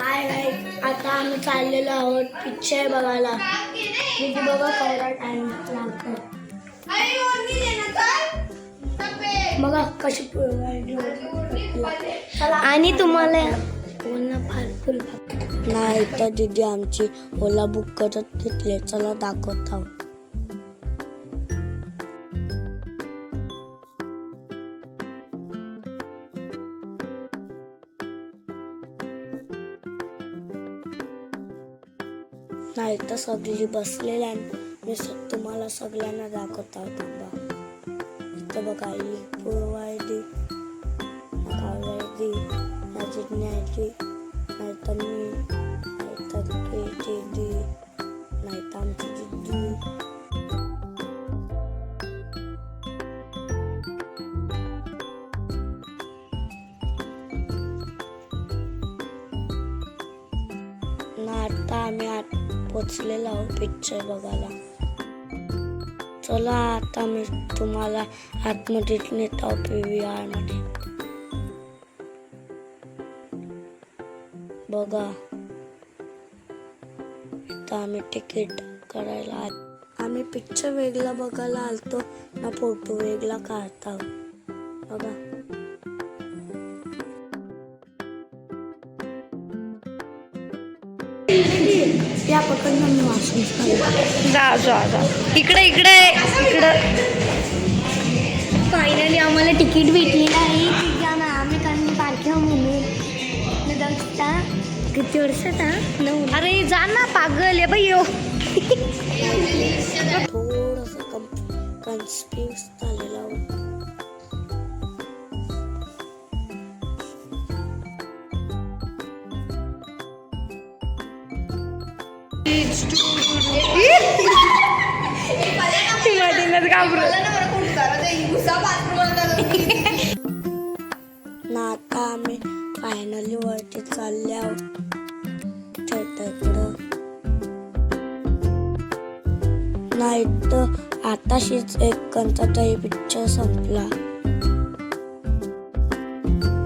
आता आम्ही चाललेलो आहोत पिक्चर बघायला. किती बघा केवढा टाइम लागतो. बघा कशी आणि तुम्हाला फुल नाही तर दीदी आमची ओला बुक करत घेतले. चला दाखवत आहोत. नाही तर सगळी बसलेली आहे. मी तुम्हाला सगळ्यांना दाखवत आहोत. इथं बघा ही पूर्वायदी काव्यायदी जिज्ञायदी नाहीतर मी नाहीतर दीदी नाहीतर आमची दीदी. आता आम्ही आत पोचलेलो आहोत पिक्चर बघायला. चला आता मी तुम्हाला आतमध्ये नेत आहोत PVR मध्ये. बघा इथं आम्ही तिकीट करायला आम्ही पिक्चर वेगळा बघायला आलतो ना फोटो वेगळा काढता. बघा या पकडून मी वाचून जा जा जा इकडे इकडे इकडं. फायनली आम्हाला तिकीट भेटली नाही. आम्ही कारण पार्किंग म्हणून किती वर्षात 9. अरे जा ना पागल आहे बाई यो. थोडंसं कन्फ्यूज झालेला होता. ना आता आम्ही फायनली वरती चालले आहोत थिएटरकडं. नाही तर आताशीच एक कोणता तरी पिक्चर संपला.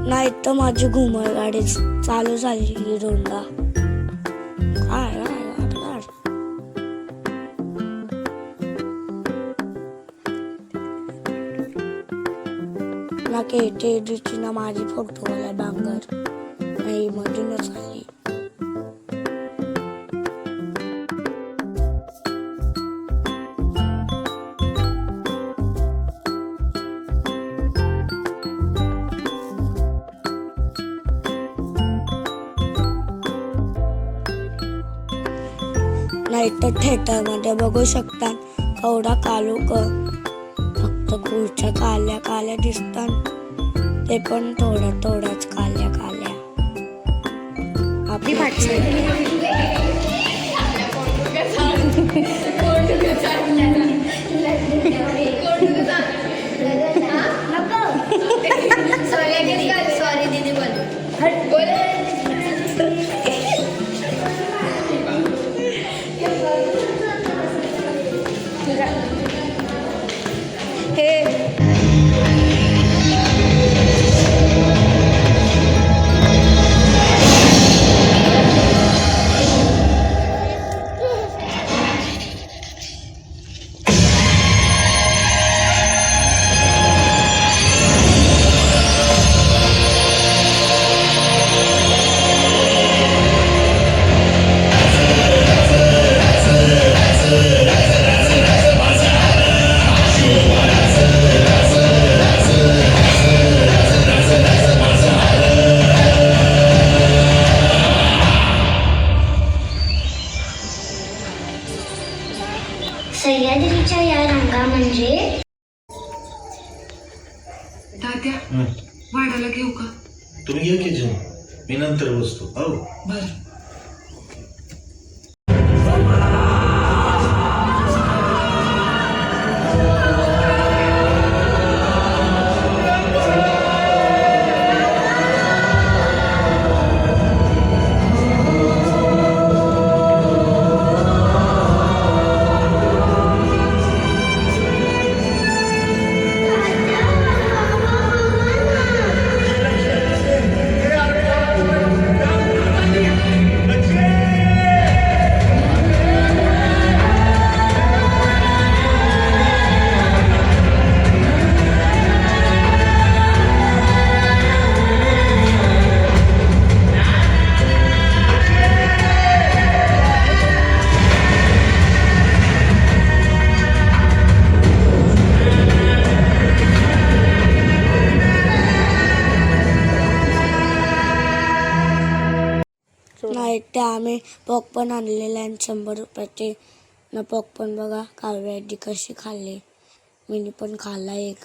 नाही तर माझी घुमर गाडी चालू झाली हिरोंडा. ना केटीची ना माझी फोटो वाला बांगर नाही मधूनच आली. नाही तर थिएटर मध्ये बघू शकता केवढा काळोख. फक्त खुर्च्या काल्या काल्या दिसतात. ते पण थोड्याच काल्या काल्या. आपली भाषा सॉरी दीदी बोल. सह्याद्रीच्या या रांगा म्हणजे तात्या वाढायला घेऊ का? तुम्ही घ्या की जेवण, मी नंतर बसतो. हो बरं. आहेत ते आम्ही पॉपकॉर्न आणलेले आणि 100 रुपयाचे ना पॉपकॉर्न बघा काव्याची कशी खाल्ली. मी पण खाल्ला एक.